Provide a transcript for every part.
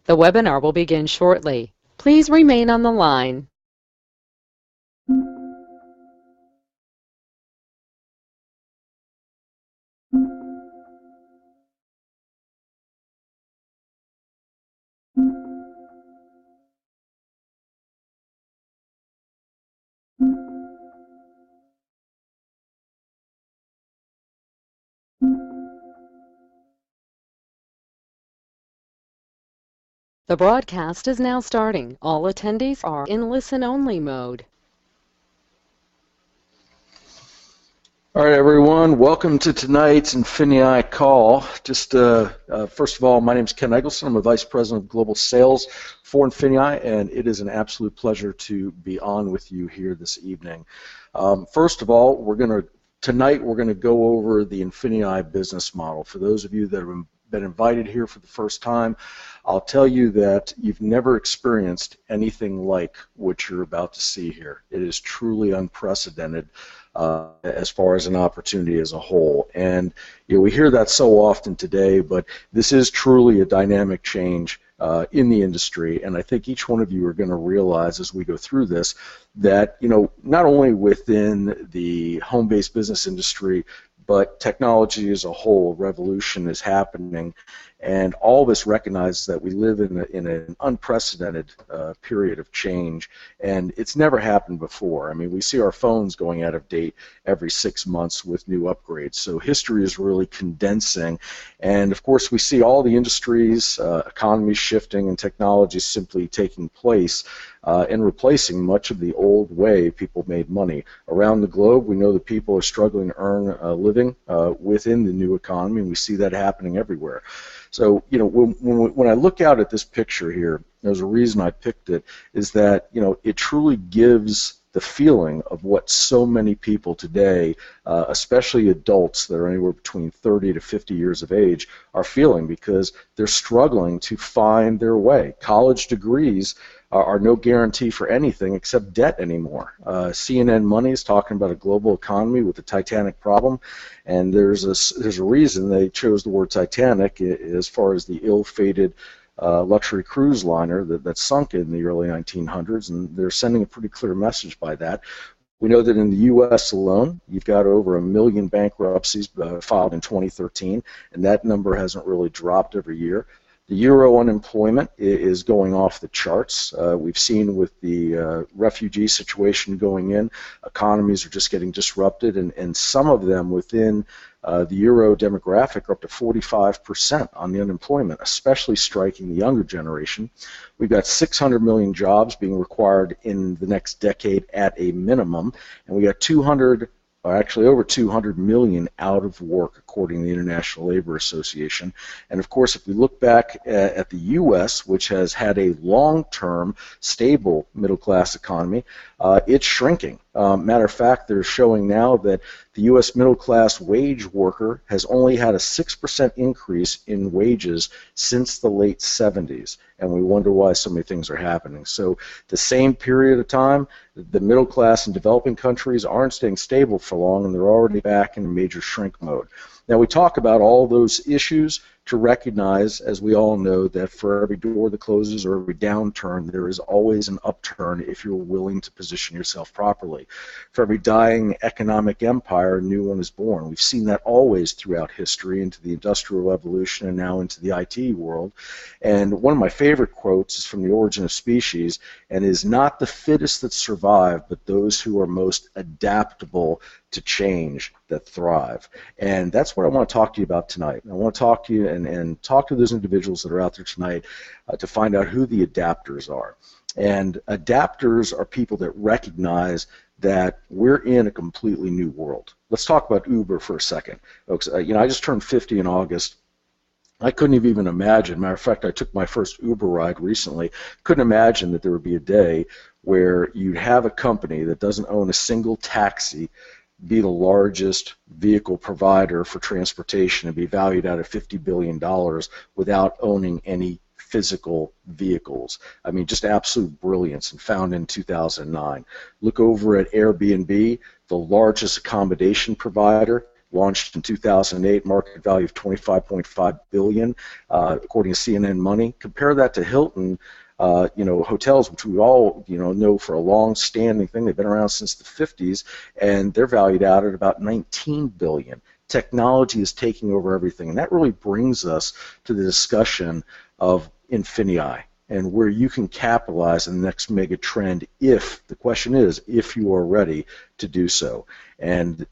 The webinar will begin shortly. Please remain on the line. The broadcast is now starting. All attendees are in listen-only mode. All right, everyone. Welcome to tonight's INFINii call. Just first of all, my name is Ken Eggleston. I'm the Vice President of Global Sales for INFINii, and it is an absolute pleasure to be on with you here this evening. First of all, tonight we're going to go over the INFINii business model. For those of you that have been invited here for the first time, I'll tell you that you've never experienced anything like what you're about to see here. It is truly unprecedented as far as an opportunity as a whole. And we hear that so often today, but this is truly a dynamic change in the industry, and I think each one of you are going to realize as we go through this that not only within the home-based business industry, but technology as a whole, revolution is happening, and all of us recognize that we live in an unprecedented period of change, and it's never happened before. I mean, we see our phones going out of date every 6 months with new upgrades, so history is really condensing, and of course we see all the industries, economies shifting, and technology simply taking place and replacing much of the old way people made money. Around the globe, we know that people are struggling to earn a living within the new economy, and we see that happening everywhere. So, when I look out at this picture here, there's a reason I picked it, is that, it truly gives the feeling of what so many people today, especially adults that are anywhere between 30 to 50 years of age, are feeling, because they're struggling to find their way. College degrees are no guarantee for anything except debt anymore. CNN Money is talking about a global economy with the Titanic problem, and there's a reason they chose the word Titanic as far as the ill-fated luxury cruise liner that sunk in the early 1900s, and they're sending a pretty clear message by that. We know that in the U.S. alone, you've got over 1 million bankruptcies filed in 2013, and that number hasn't really dropped every year. The Euro unemployment is going off the charts. We've seen with the refugee situation going in, economies are just getting disrupted, and some of them within the Euro demographic are up to 45% on the unemployment, especially striking the younger generation. We've got 600 million jobs being required in the next decade at a minimum, and we got over 200 million out of work, according to the International Labor Association. And of course, if we look back at the U.S., which has had a long-term, stable middle-class economy, it's shrinking. Matter of fact, they're showing now that the U.S. middle-class wage worker has only had a 6% increase in wages since the late 70s, and we wonder why so many things are happening. So the same period of time, the middle class in developing countries aren't staying stable for long, and they're already back in a major shrink mode. Now, we talk about all those issues to recognize, as we all know, that for every door that closes or every downturn, there is always an upturn if you're willing to position yourself properly. For every dying economic empire, a new one is born. We've seen that always throughout history, into the Industrial Revolution and now into the IT world. And one of my favorite quotes is from The Origin of Species, and is not the fittest that survive, but those who are most adaptable to change that thrive. And that's what I want to talk to you about tonight. I want to talk to you and talk to those individuals that are out there tonight to find out who the adapters are. And adapters are people that recognize that we're in a completely new world. Let's talk about Uber for a second. Folks, I just turned 50 in August. I couldn't have even imagined. Matter of fact, I took my first Uber ride recently. Couldn't imagine that there would be a day where you'd have a company that doesn't own a single taxi be the largest vehicle provider for transportation and be valued at $50 billion without owning any physical vehicles. I mean, just absolute brilliance, and found in 2009. Look over at Airbnb, the largest accommodation provider launched in 2008, market value of $25.5 billion, according to CNN Money. Compare that to Hilton, hotels, which we all, know for a long-standing thing. They've been around since the 50s, and they're valued out at about $19 billion. Technology is taking over everything, and that really brings us to the discussion of INFINii and where you can capitalize on the next mega trend if, the question is, if you are ready to do so. And,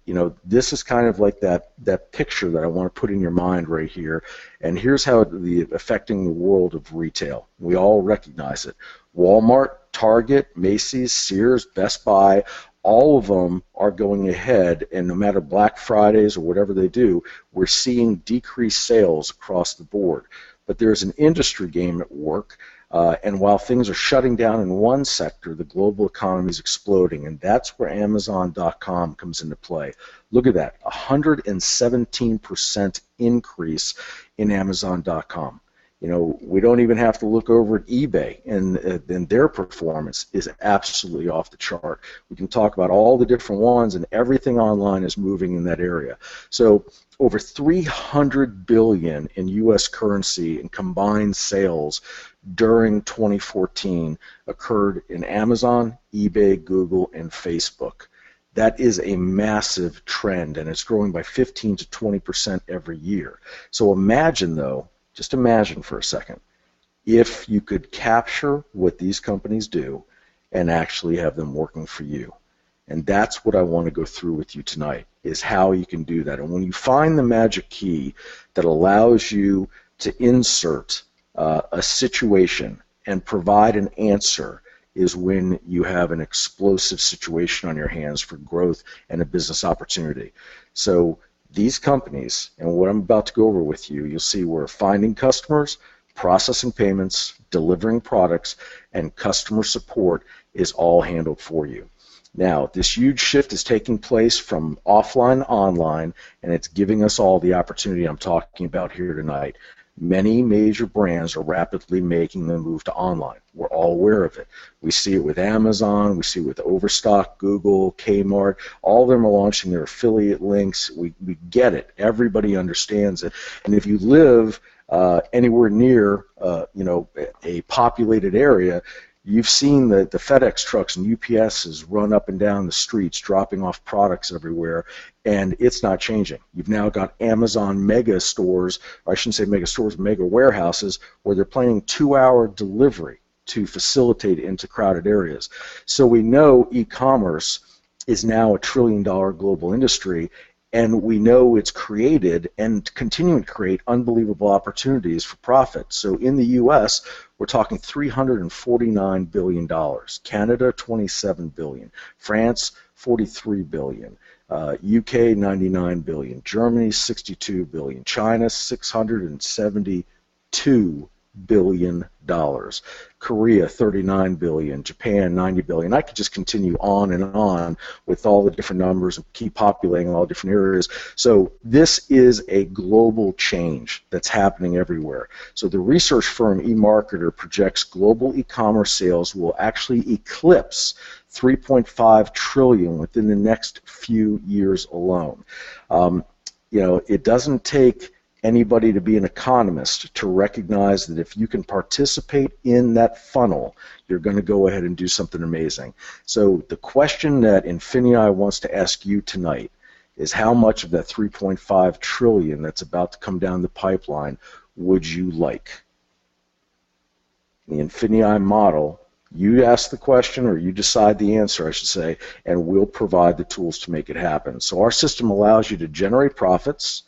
this is kind of like that picture that I want to put in your mind right here. And here's how it's affecting the world of retail. We all recognize it. Walmart, Target, Macy's, Sears, Best Buy, all of them are going ahead, and no matter Black Fridays or whatever they do, we're seeing decreased sales across the board. But there's an industry game at work, and while things are shutting down in one sector, the global economy is exploding, and that's where Amazon.com comes into play. Look at that, 117% increase in Amazon.com. We don't even have to look over at eBay, and their performance is absolutely off the chart. We can talk about all the different ones, and everything online is moving in that area. So over $300 billion in U.S. currency in combined sales during 2014 occurred in Amazon, eBay, Google, and Facebook. That is a massive trend, and it's growing by 15 to 20% every year. So imagine, though, just imagine for a second, if you could capture what these companies do and actually have them working for you. And that's what I want to go through with you tonight, is how you can do that. And when you find the magic key that allows you to insert a situation and provide an answer, is when you have an explosive situation on your hands for growth and a business opportunity. So these companies, and what I'm about to go over with you, you'll see we're finding customers, processing payments, delivering products, and customer support is all handled for you. Now, this huge shift is taking place from offline to online, and it's giving us all the opportunity I'm talking about here tonight. Many major brands are rapidly making the move to online. We're all aware of it. We see it with Amazon, we see it with Overstock, Google, Kmart. All of them are launching their affiliate links. We get it. Everybody understands it. And if you live anywhere near a populated area, you've seen the FedEx trucks and UPSs run up and down the streets, dropping off products everywhere, and it's not changing. You've now got Amazon mega stores, or I shouldn't say mega stores, mega warehouses, where they're planning 2-hour delivery to facilitate into crowded areas. So we know e-commerce is now a $1 trillion global industry, and we know it's created and continuing to create unbelievable opportunities for profit. So in the U.S., we're talking $349 billion. Canada, $27 billion. France, $43 billion. UK, $99 billion. Germany, $62 billion. China, $672 billion. Korea, $39 billion. Japan, $90 billion. I could just continue on and on with all the different numbers and keep populating all different areas. So this is a global change that's happening everywhere. So the research firm eMarketer projects global e-commerce sales will actually eclipse 3.5 trillion within the next few years alone. It doesn't take anybody to be an economist to recognize that if you can participate in that funnel, you're going to go ahead and do something amazing. So the question that INFINii wants to ask you tonight is, how much of that 3.5 trillion that's about to come down the pipeline would you like? The INFINii model, you ask the question, or you decide the answer, I should say, and we'll provide the tools to make it happen. So our system allows you to generate profits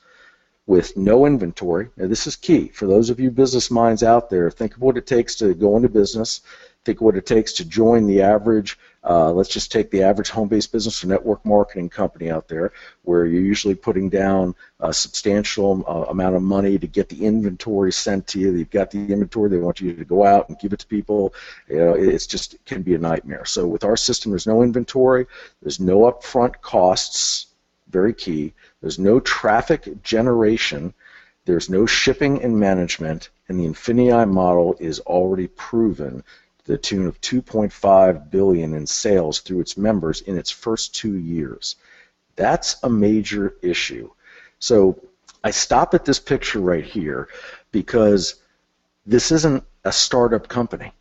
with no inventory. Now, this is key. For those of you business minds out there, think of what it takes to go into business. Think of what it takes to join the average, let's just take the average home-based business or network marketing company out there, where you're usually putting down a substantial amount of money to get the inventory sent to you. You've got the inventory, they want you to go out and give it to people. It can be a nightmare. So with our system, there's no inventory, there's no upfront costs, very key. There's no traffic generation, there's no shipping and management, and the INFINii model is already proven to the tune of $2.5 billion in sales through its members in its first 2 years. That's a major issue. So I stop at this picture right here because this isn't a startup company.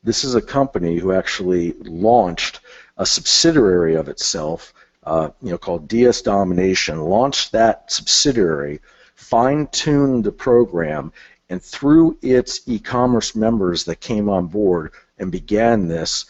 This is a company who actually launched a subsidiary of itself, called DS Domination, launched that subsidiary, fine-tuned the program, and through its e-commerce members that came on board and began this.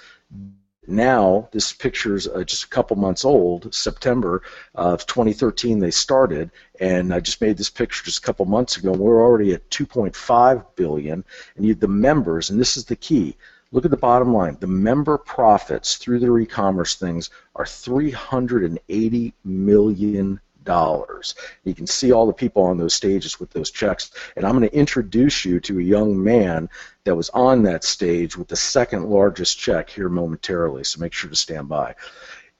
Now, this picture's just a couple months old. September of 2013 they started, and I just made this picture just a couple months ago, and we're already at 2.5 billion. And the members, and this is the key, look at the bottom line, the member profits through their e-commerce things are $380 million. You can see all the people on those stages with those checks, and I'm going to introduce you to a young man that was on that stage with the second largest check here momentarily, so make sure to stand by.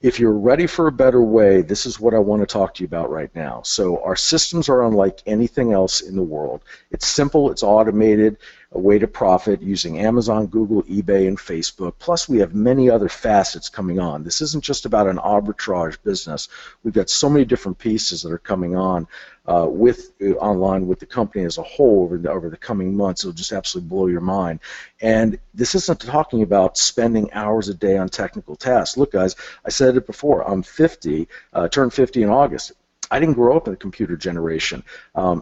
If you're ready for a better way, this is what I want to talk to you about right now. So our systems are unlike anything else in the world. It's simple, it's automated, a way to profit using Amazon, Google, eBay, and Facebook. Plus, we have many other facets coming on. This isn't just about an arbitrage business. We've got so many different pieces that are coming on online with the company as a whole over the coming months. It'll just absolutely blow your mind. And this isn't talking about spending hours a day on technical tasks. Look, guys, I said it before. I'm 50, turned 50 in August. I didn't grow up in the computer generation,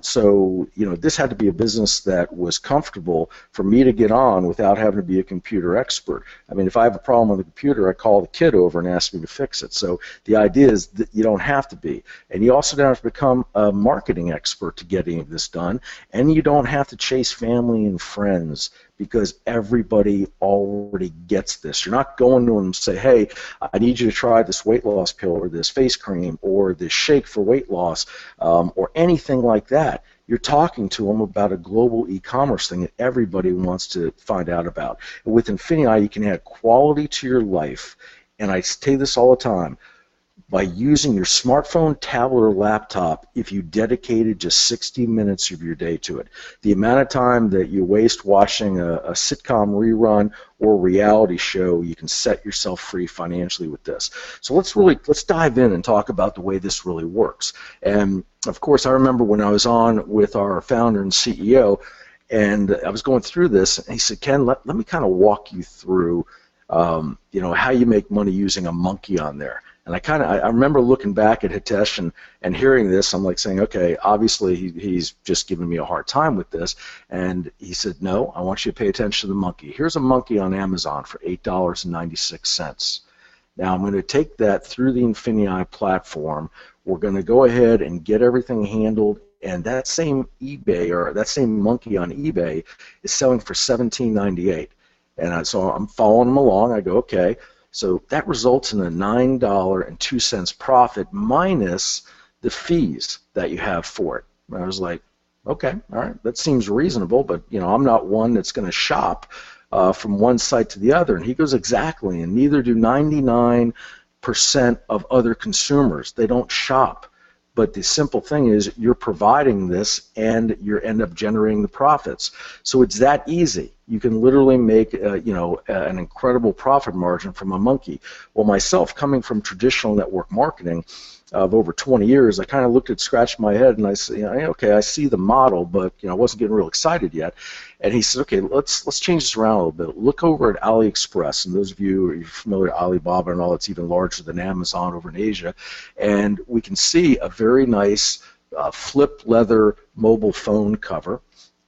so this had to be a business that was comfortable for me to get on without having to be a computer expert. I mean, if I have a problem on the computer, I call the kid over and ask me to fix it. So the idea is that you don't have to be, and you also don't have to become a marketing expert to get any of this done, and you don't have to chase family and friends, because everybody already gets this. You're not going to them and say, hey, I need you to try this weight loss pill or this face cream or this shake for weight loss or anything like that. You're talking to them about a global e-commerce thing that everybody wants to find out about. And with INFINii, you can add quality to your life, and I say this all the time, by using your smartphone, tablet, or laptop if you dedicated just 60 minutes of your day to it. The amount of time that you waste watching a sitcom rerun or reality show, you can set yourself free financially with this. So let's dive in and talk about the way this really works. And of course, I remember when I was on with our founder and CEO, and I was going through this, and he said, Ken, let me kind of walk you through how you make money using a monkey on there. And I remember looking back at Hitesh and hearing this. I'm like saying, okay, obviously he's just giving me a hard time with this. And he said, no, I want you to pay attention to the monkey. Here's a monkey on Amazon for $8.96. Now I'm going to take that through the INFINii platform. We're going to go ahead and get everything handled. And that same eBay, or that same monkey on eBay, is selling for $17.98. And so I'm following him along. I go, okay. So that results in a $9.02 profit minus the fees that you have for it. And I was like, okay, all right, that seems reasonable, but I'm not one that's going to shop from one site to the other. And he goes, exactly, and neither do 99% of other consumers. They don't shop. But the simple thing is you're providing this and you end up generating the profits. So it's that easy. You can literally make an incredible profit margin from a monkey. Well, myself, coming from traditional network marketing of over 20 years, I kind of scratched my head, and I said, okay, I see the model, but I wasn't getting real excited yet. And he said, okay, let's change this around a little bit. Look over at AliExpress, and those of you who are familiar with Alibaba and all, it's even larger than Amazon over in Asia, and we can see a very nice flip leather mobile phone cover,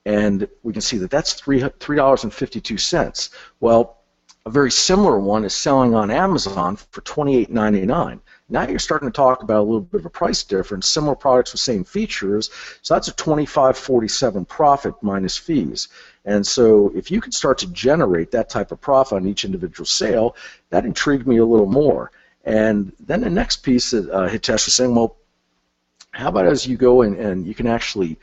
and we can see that that's $3.52. Well, a very similar one is selling on Amazon for $28.99. Now you're starting to talk about a little bit of a price difference, similar products with same features, so that's a $25.47 profit minus fees. And so if you could start to generate that type of profit on each individual sale, that intrigued me a little more. And then the next piece that Hitesh was saying, well, how about as you go and you can actually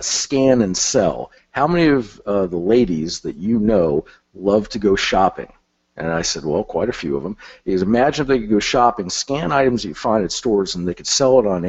scan and sell? How many of the ladies that you know love to go shopping? And I said, well, quite a few of them. Because imagine if they could go shopping, scan items that you find at stores, and they could sell it on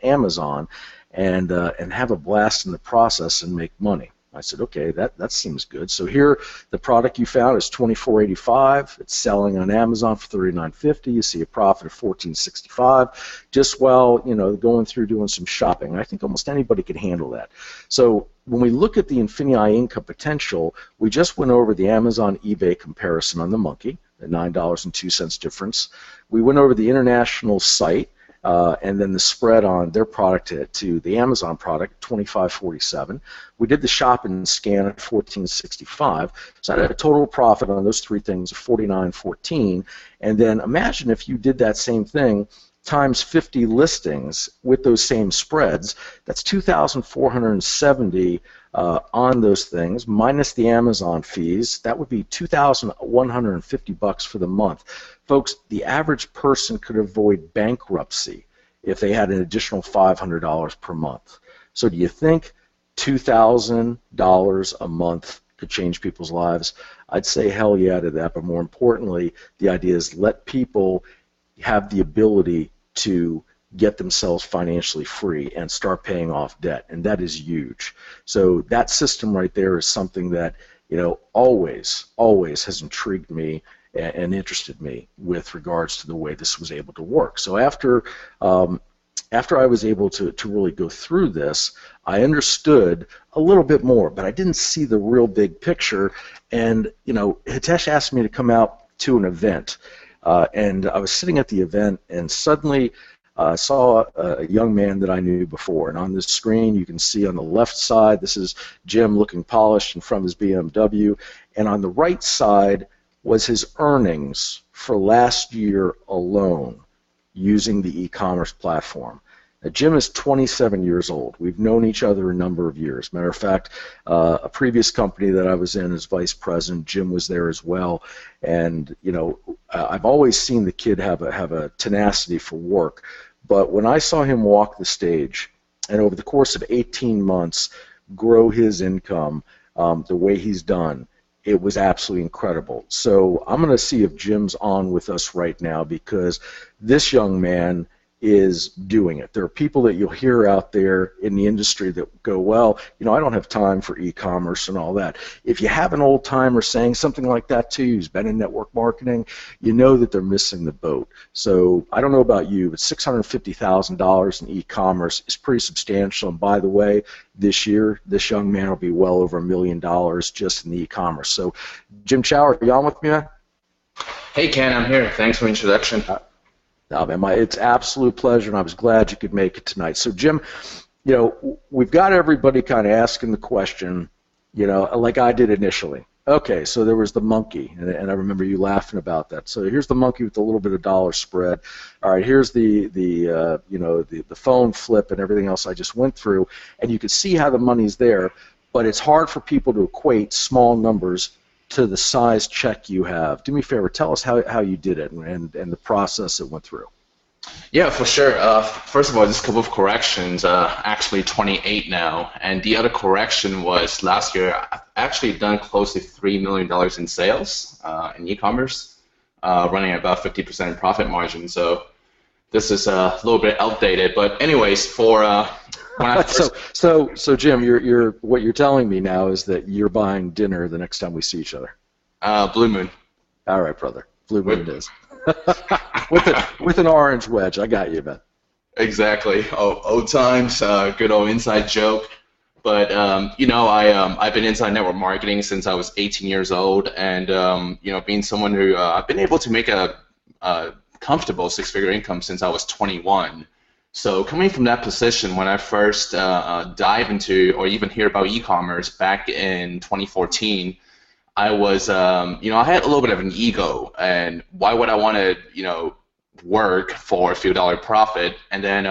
Amazon and have a blast in the process and make money. I said, okay, that seems good. So here, the product you found is $24.85. It's selling on Amazon for $39.50. You see a profit of $14.65. Just while going through doing some shopping. I think almost anybody can handle that. So when we look at the INFINii income potential, we just went over the Amazon eBay comparison on the monkey, the $9.02 difference. We went over the international site. And then the spread on their product to the Amazon product, $25.47. We did the shop and scan at $14.65. So I had a total profit on those three things of $49.14. And then imagine if you did that same thing times 50 listings with those same spreads. That's $2,470 on those things minus the Amazon fees. That would be $2,150 for the month. Folks, the average person could avoid bankruptcy if they had an additional $500 per month. So do you think $2,000 a month could change people's lives? I'd say hell yeah to that, but more importantly, the idea is let people have the ability to get themselves financially free and start paying off debt, and that is huge. So that system right there is something that always has intrigued me and interested me with regards to the way this was able to work. So after I was able to really go through this, I understood a little bit more, but I didn't see the real big picture. And Hitesh asked me to come out to an event, and I was sitting at the event, and suddenly I saw a young man that I knew before. And on this screen, you can see on the left side, this is Jim looking polished in front of his BMW, and on the right side was his earnings for last year alone using the e-commerce platform. Now, Jim is 27 years old. We've known each other a number of years. Matter of fact, a previous company that I was in as vice president, Jim was there as well. And I've always seen the kid have a tenacity for work. But when I saw him walk the stage, and over the course of 18 months grow his income the way he's done, it was absolutely incredible. So I'm going to see if Jim's on with us right now, because this young man is doing it. There are people that you'll hear out there in the industry that go, well, I don't have time for e-commerce and all that. If you have an old timer saying something like that to you, who's been in network marketing, you know that they're missing the boat. So I don't know about you, but $650,000 in e-commerce is pretty substantial. And by the way, this year, this young man will be well over $1 million just in the e-commerce. So Jim Chao, are you on with me, man? Hey, Ken, I'm here. Thanks for the introduction. No, man, it's an absolute pleasure, and I was glad you could make it tonight. So, Jim, we've got everybody kind of asking the question, like I did initially. Okay, so there was the monkey, and I remember you laughing about that. So here's the monkey with a little bit of dollar spread. All right, here's the phone flip and everything else I just went through, and you can see how the money's there, but it's hard for people to equate small numbers to the size check you have. Do me a favor, tell us how you did it and the process it went through. Yeah, for sure. First of all, just a couple of corrections. Actually 28 now, and the other correction was last year I've actually done close to $3 million in sales in e-commerce, running at about 50% profit margin. So this is a little bit outdated, but anyways, for when I first... so Jim, what you're telling me now is that you're buying dinner the next time we see each other. Blue Moon. All right, brother. Blue Moon it is. with an orange wedge. I got you, man. Exactly. Oh, old times. Good old inside joke. But I've been inside network marketing since I was 18 years old, and being someone who I've been able to make a comfortable six-figure income since I was 21. So coming from that position, when I first dive into or even hear about e-commerce back in 2014, I was, I had a little bit of an ego, and why would I want to, work for a few dollar profit? And then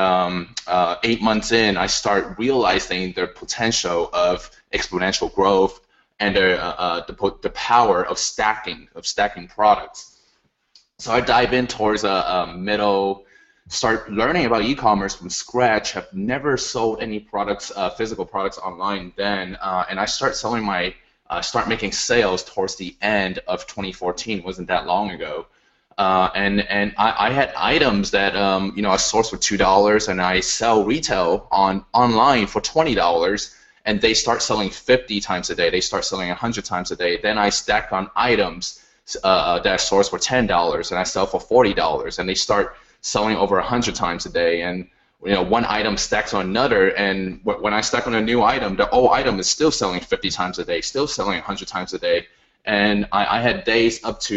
8 months in, I start realizing the potential of exponential growth and the power of stacking products. So I dive in towards a middle, start learning about e-commerce from scratch. Have never sold any products, physical products online then, and I start start making sales towards the end of 2014. Wasn't that long ago, and I had items that I source for $2 and I sell retail online for $20. and they start selling 50 times a day, they start selling 100 times a day. Then I stack on items that I source for $10 and I sell for $40, and they start selling over 100 times a day. And one item stacks on another, and when I stack on a new item, the old item is still selling 50 times a day, still selling 100 times a day. And I had days up to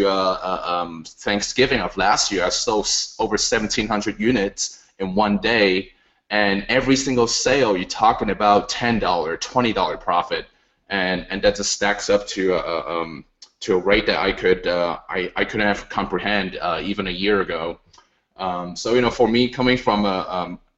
Thanksgiving of last year, I sold over 1,700 units in one day. And every single sale, you're talking about $10, $20 profit, and that just stacks up to a rate that I couldn't have comprehend even a year ago. So for me, coming from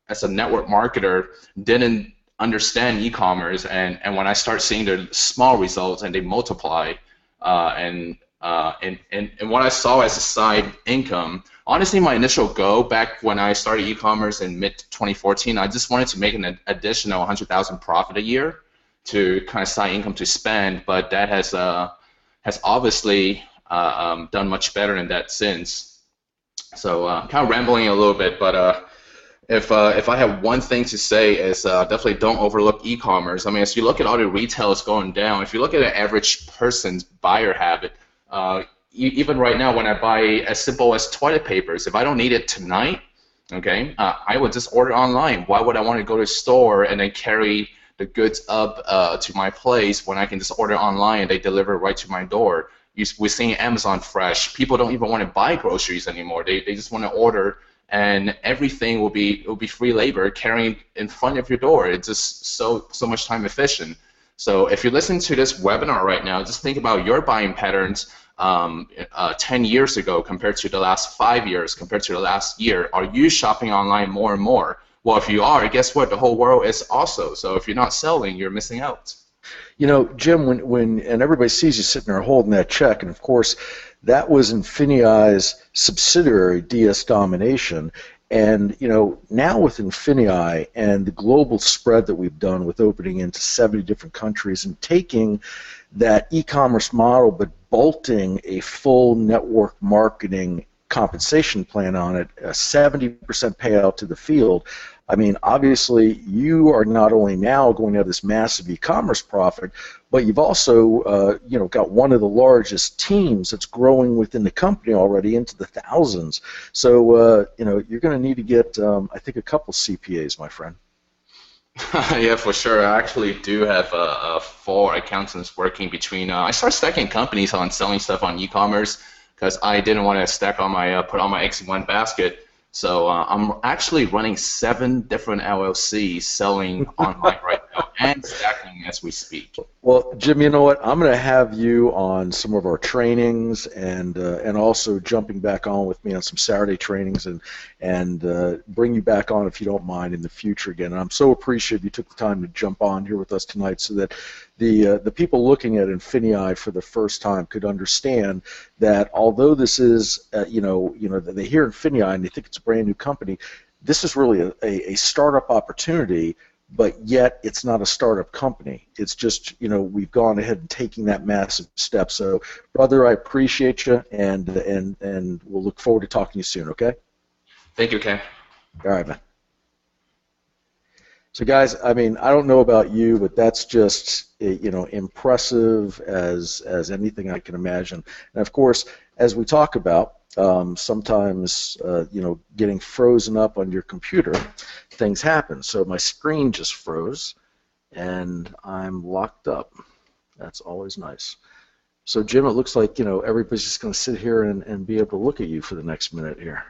as a network marketer, didn't understand e-commerce, and when I start seeing the small results and they multiply, and what I saw as a side income. Honestly, my initial goal back when I started e-commerce in mid-2014, I just wanted to make an additional 100,000 profit a year to kind of side income to spend, but that has obviously done much better in that since. So kind of rambling a little bit, but if I have one thing to say is definitely don't overlook e-commerce. I mean, as you look at all the retailers going down, if you look at an average person's buyer habit, even right now when I buy as simple as toilet papers, if I don't need it tonight, okay, I would just order online. Why would I want to go to the store and then carry the goods up to my place when I can just order online and they deliver right to my door? We're seeing Amazon Fresh. People don't even want to buy groceries anymore. They just want to order, and everything will be free labor carrying in front of your door. It's just so much time efficient. So if you listen to this webinar right now, just think about your buying patterns 10 years ago compared to the last 5 years, compared to the last year. Are you shopping online more and more? Well, if you are, guess what? The whole world is also. So if you're not selling, you're missing out. Jim, when everybody sees you sitting there holding that check, and of course, that was INFINIi's subsidiary, DS Domination. And now with INFINii and the global spread that we've done with opening into 70 different countries and taking that e-commerce model but bolting a full network marketing compensation plan on it, a 70% payout to the field. I mean, obviously, you are not only now going to have this massive e-commerce profit, but you've also, got one of the largest teams that's growing within the company already into the thousands. So, you're going to need to get, I think, a couple CPAs, my friend. Yeah, for sure. I actually do have 4 accountants working between. I started stacking companies on selling stuff on e-commerce because I didn't want to stack all my put all my eggs in one basket. So I'm actually running 7 different LLCs selling online right now and stacking as we speak. Well, Jim, you know what? I'm going to have you on some of our trainings and also jumping back on with me on some Saturday trainings and bring you back on if you don't mind in the future again. And I'm so appreciative you took the time to jump on here with us tonight so that the people looking at INFINii for the first time could understand that although this is, they hear INFINii and they think it's a brand new company, this is really a startup opportunity, but yet it's not a startup company. It's just, we've gone ahead and taking that massive step. So, brother, I appreciate you, and we'll look forward to talking to you soon, okay? Thank you, Ken. All right, man. So, guys, I mean, I don't know about you, but that's just, impressive as anything I can imagine. And, of course, as we talk about, sometimes, getting frozen up on your computer, things happen. So my screen just froze, and I'm locked up. That's always nice. So, Jim, it looks like, everybody's just going to sit here and be able to look at you for the next minute here.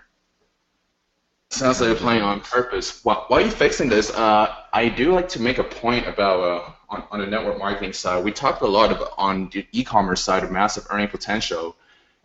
Sounds like you're playing on purpose. While you're fixing this, I do like to make a point about on the network marketing side. We talked a lot about on the e-commerce side of massive earning potential,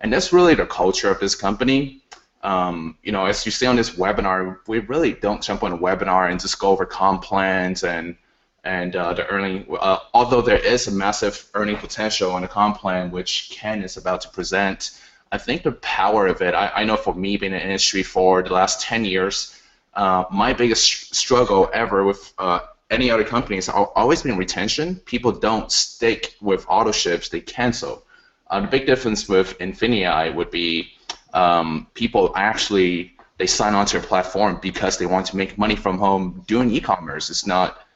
and that's really the culture of this company. As you see on this webinar, we really don't jump on a webinar and just go over comp plans and the earning. Although there is a massive earning potential on the comp plan, which Ken is about to present. I think the power of it, I know for me being in the industry for the last 10 years, my biggest struggle ever with any other companies has always been retention. People don't stick with auto ships, they cancel. The big difference with INFINii would be people they sign onto your platform because they want to make money from home doing e-commerce. It's not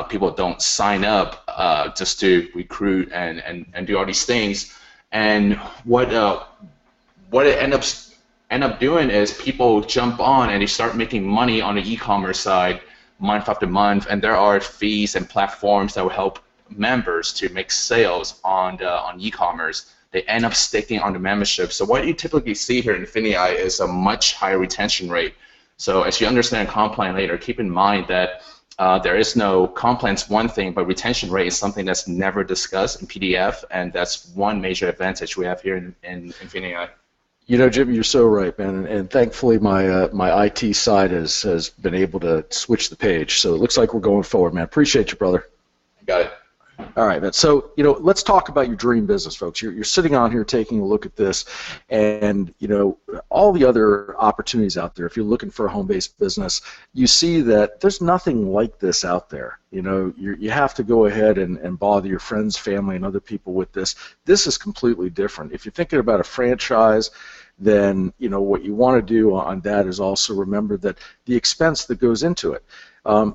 people don't sign up just to recruit and do all these things. And what it end up doing is people jump on and they start making money on the e-commerce side month after month, and there are fees and platforms that will help members to make sales on e-commerce. They end up sticking on the membership. So what you typically see here in INFINii is a much higher retention rate. So as you understand comp plan later, keep in mind that there is no comp plan's one thing, but retention rate is something that's never discussed in PDF, and that's one major advantage we have here in INFINii. You know, Jim, you're so right, man, and thankfully my IT side has been able to switch the page, so it looks like we're going forward, man. Appreciate you, brother. Got it. All right, man. So, you know, let's talk about your dream business, folks. You're sitting on here taking a look at this, and, you know, all the other opportunities out there. If you're looking for a home-based business, you see that there's nothing like this out there. You know, you have to go ahead and bother your friends, family, and other people with this. This is completely different. If you're thinking about a franchise, then, you know, what you want to do on that is also remember that the expense that goes into it.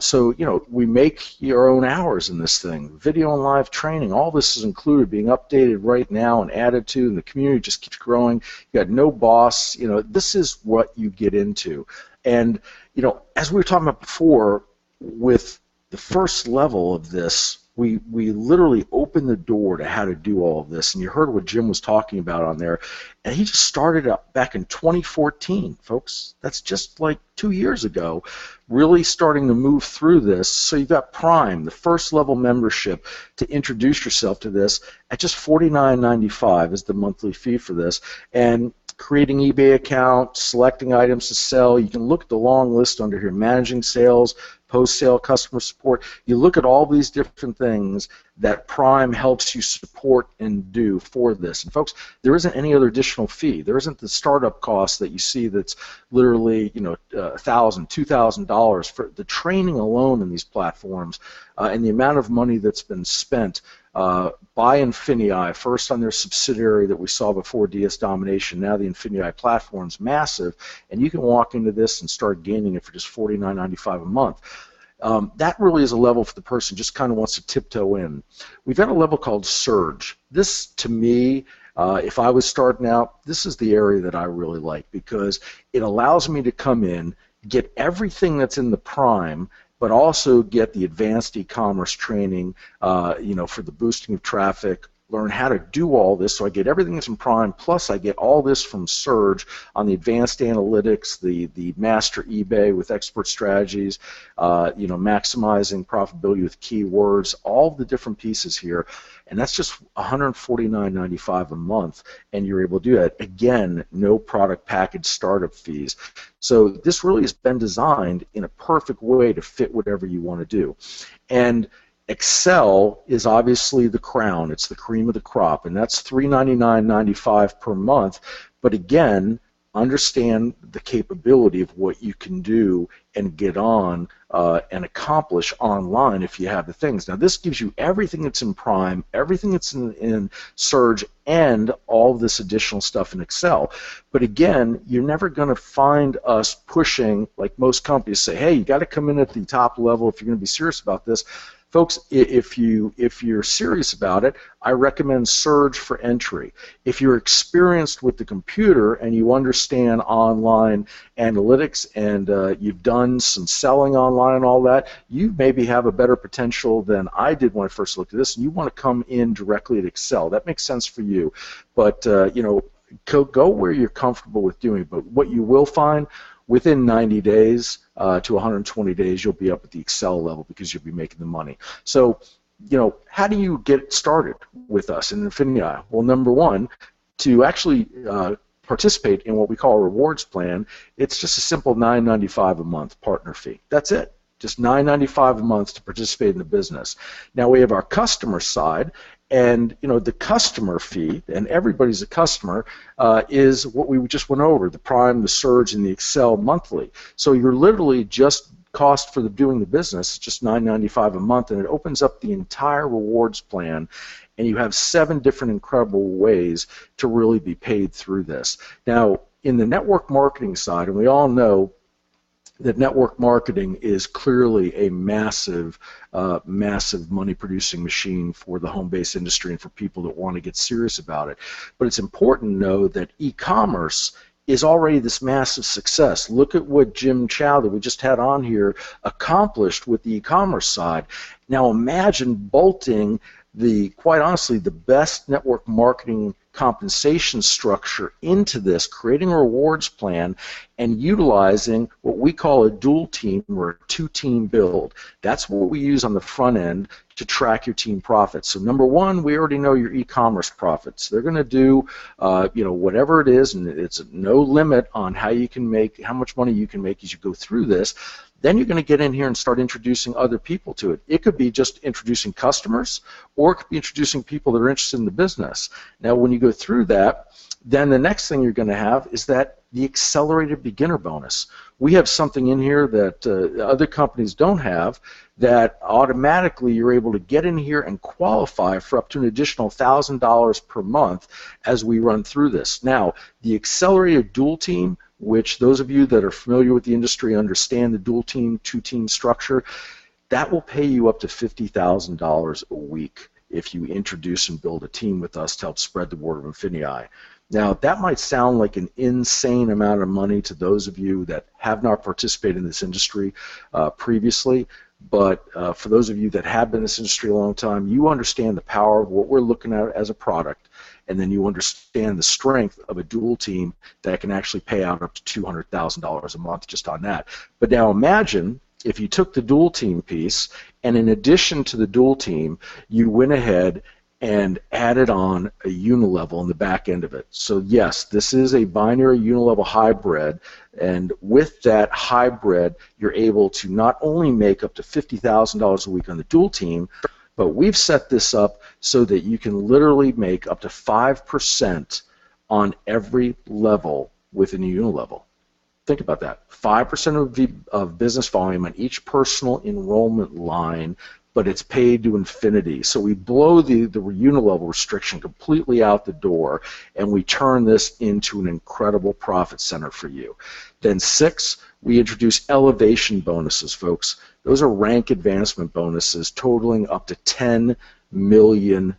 So, you know, we make your own hours in this thing. Video and live training, all this is included, being updated right now and added to, and the community just keeps growing. You got no boss. You know, this is what you get into. And, you know, as we were talking about before, with the first level of this, we literally opened the door to how to do all of this. And you heard what Jim was talking about on there. And he just started up back in 2014, folks. That's just like 2 years ago, really starting to move through this. So you've got Prime, the first level membership, to introduce yourself to this at just $49.95 is the monthly fee for this. And creating eBay account, selecting items to sell. You can look at the long list under here, managing sales, post-sale customer support. You look at all these different things that Prime helps you support and do for this. And folks, there isn't any other additional fee. There isn't the startup cost that you see that's literally, you know, $1,000, $2,000 for the training alone in these platforms, and the amount of money that's been spent by INFINii, first on their subsidiary that we saw before DS Domination. Now the INFINii platform's massive, and you can walk into this and start gaining it for just $49.95 a month. That really is a level for the person just kind of wants to tiptoe in. We've got a level called Surge. This, to me, if I was starting out, this is the area that I really like because it allows me to come in, get everything that's in the Prime, but also get the advanced e-commerce training, you know, for the boosting of traffic, learn how to do all this. So I get everything that's in Prime, plus I get all this from Surge on the advanced analytics, the master eBay with expert strategies, you know, maximizing profitability with keywords, all the different pieces here. And that's just $149.95 a month, and you're able to do that. Again, no product package startup fees. So this really has been designed in a perfect way to fit whatever you want to do. And Excel is obviously the crown. It's the cream of the crop, and that's $399.95 per month. But again, understand the capability of what you can do and get on and accomplish online if you have the things. Now this gives you everything that's in Prime, everything that's in Surge, and all this additional stuff in Excel. But again, you're never going to find us pushing, like most companies say, hey, you got to come in at the top level if you're going to be serious about this. Folks, if you're serious about it, I recommend Surge for entry. If you're experienced with the computer and you understand online analytics and you've done some selling online and all that, you maybe have a better potential than I did when I first looked at this, and you want to come in directly at Excel. That makes sense for you. But, you know, go where you're comfortable with doing it. But what you will find, within 90 days to 120 days, you'll be up at the Excel level because you'll be making the money. So, you know, how do you get started with us in INFINii? Well, number one, to actually participate in what we call a rewards plan, it's just a simple $9.95 a month partner fee. That's it. Just $9.95 a month to participate in the business. Now we have our customer side, and you know the customer fee, and everybody's a customer, is what we just went over: the Prime, the Surge, and the Excel monthly. So you're literally just cost for doing the business, just $9.95 a month, and it opens up the entire rewards plan. And you have 7 different incredible ways to really be paid through this. Now, in the network marketing side, and we all know that network marketing is clearly a massive, massive money-producing machine for the home-based industry and for people that want to get serious about it. But it's important to know that e-commerce is already this massive success. Look at what Jim Chao, that we just had on here, accomplished with the e-commerce side. Now imagine bolting quite honestly, the best network marketing compensation structure into this, creating a rewards plan and utilizing what we call a dual team or a two-team build. That's what we use on the front end to track your team profits. So number one, we already know your e-commerce profits. They're going to do whatever it is, and it's no limit on how much money you can make as you go through this. Then you're going to get in here and start introducing other people to it. It could be just introducing customers, or it could be introducing people that are interested in the business. Now, when you go through that, then the next thing you're going to have is the accelerated beginner bonus. We have something in here that other companies don't have, that automatically you're able to get in here and qualify for up to an additional $1,000 per month as we run through this. Now, the accelerated dual team, which those of you that are familiar with the industry understand the dual team, two-team structure, that will pay you up to $50,000 a week if you introduce and build a team with us to help spread the word of INFINii. Now, that might sound like an insane amount of money to those of you that have not participated in this industry previously, but for those of you that have been in this industry a long time, you understand the power of what we're looking at as a product, and then you understand the strength of a dual team that can actually pay out up to $200,000 a month just on that. But now imagine if you took the dual team piece, and in addition to the dual team, you went ahead and added on a unilevel in the back end of it. So yes, this is a binary unilevel hybrid, and with that hybrid, you're able to not only make up to $50,000 a week on the dual team, but we've set this up so that you can literally make up to 5% on every level within a unilevel. Think about that. 5% of business volume on each personal enrollment line, but it's paid to infinity. So we blow the unilevel restriction completely out the door, and we turn this into an incredible profit center for you. Then 6, we introduce elevation bonuses, folks. Those are rank advancement bonuses totaling up to $10 million.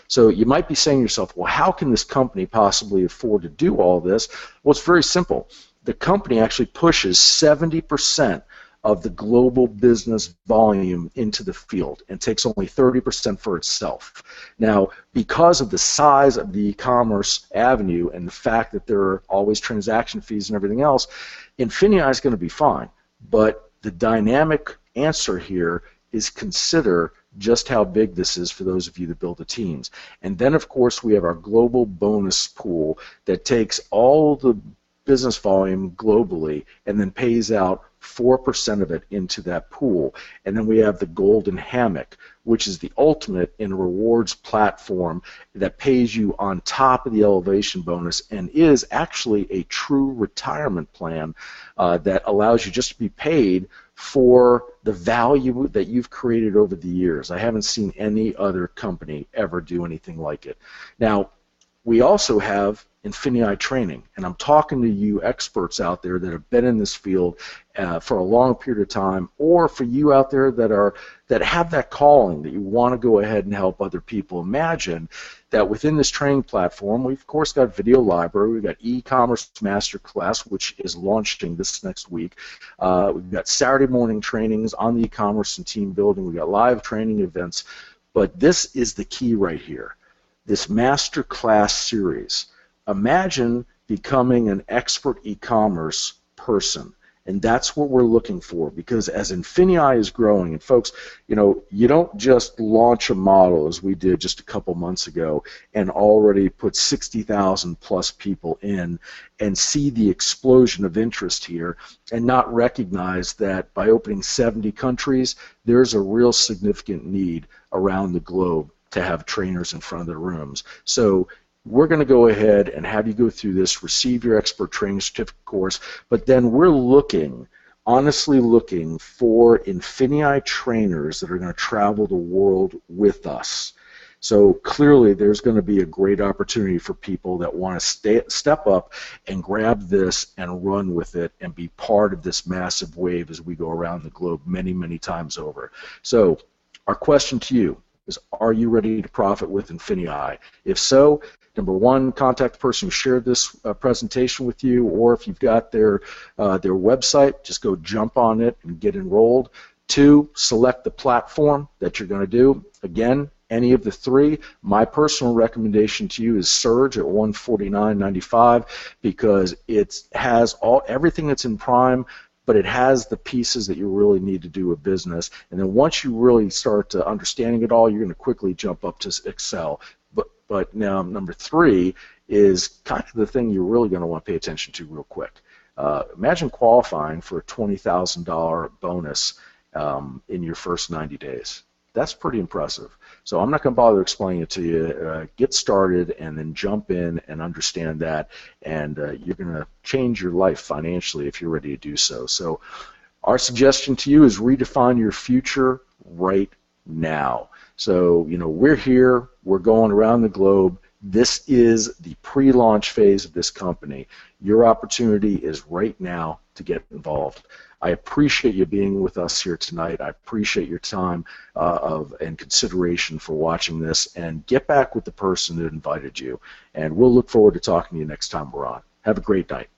So you might be saying to yourself, well, how can this company possibly afford to do all this? Well, it's very simple. The company actually pushes 70% of the global business volume into the field and takes only 30% for itself. Now, because of the size of the e-commerce avenue and the fact that there are always transaction fees and everything else, INFINii is going to be fine. But the dynamic answer here is consider just how big this is for those of you that build the teams. And then, of course, we have our global bonus pool that takes all the business volume globally and then pays out 4% of it into that pool. And then we have the golden hammock, which is the ultimate in a rewards platform that pays you on top of the elevation bonus and is actually a true retirement plan that allows you just to be paid for the value that you've created over the years. I haven't seen any other company ever do anything like it. Now, we also have INFINii training, and I'm talking to you experts out there that have been in this field for a long period of time, or for you out there that have that calling that you want to go ahead and help other people. Imagine that within this training platform, we've of course got video library, we've got e-commerce masterclass, which is launching this next week. We've got Saturday morning trainings on the e-commerce and team building. We've got live training events, but this is the key right here. This masterclass series. Imagine becoming an expert e-commerce person, and that's what we're looking for, because as INFINii is growing, and folks, you know, you don't just launch a model as we did just a couple months ago and already put 60,000 plus people in and see the explosion of interest here and not recognize that by opening 70 countries, there's a real significant need around the globe to have trainers in front of their rooms. So we're going to go ahead and have you go through this, receive your expert training certificate course, but then we're looking, honestly looking for INFINii trainers that are going to travel the world with us. So clearly there's going to be a great opportunity for people that want to step up and grab this and run with it and be part of this massive wave as we go around the globe many, many times over. So our question to you is, are you ready to profit with INFINii? If so, number one, contact the person who shared this presentation with you, or if you've got their website, just go jump on it and get enrolled. Two, select the platform that you're going to do. Again, any of the three. My personal recommendation to you is Surge at $149.95 because it has everything that's in Prime, but it has the pieces that you really need to do a business. And then once you really start understanding it all, you're going to quickly jump up to Excel. But now number three is kind of the thing you're really going to want to pay attention to real quick. Imagine qualifying for a $20,000 bonus in your first 90 days. That's pretty impressive. So I'm not going to bother explaining it to you. Get started and then jump in and understand that, and you're going to change your life financially if you're ready to do so. So our suggestion to you is redefine your future right now. So, we're here, we're going around the globe. This is the pre-launch phase of this company. Your opportunity is right now to get involved. I appreciate you being with us here tonight. I appreciate your time and consideration for watching this, and get back with the person that invited you. And we'll look forward to talking to you next time we're on. Have a great night.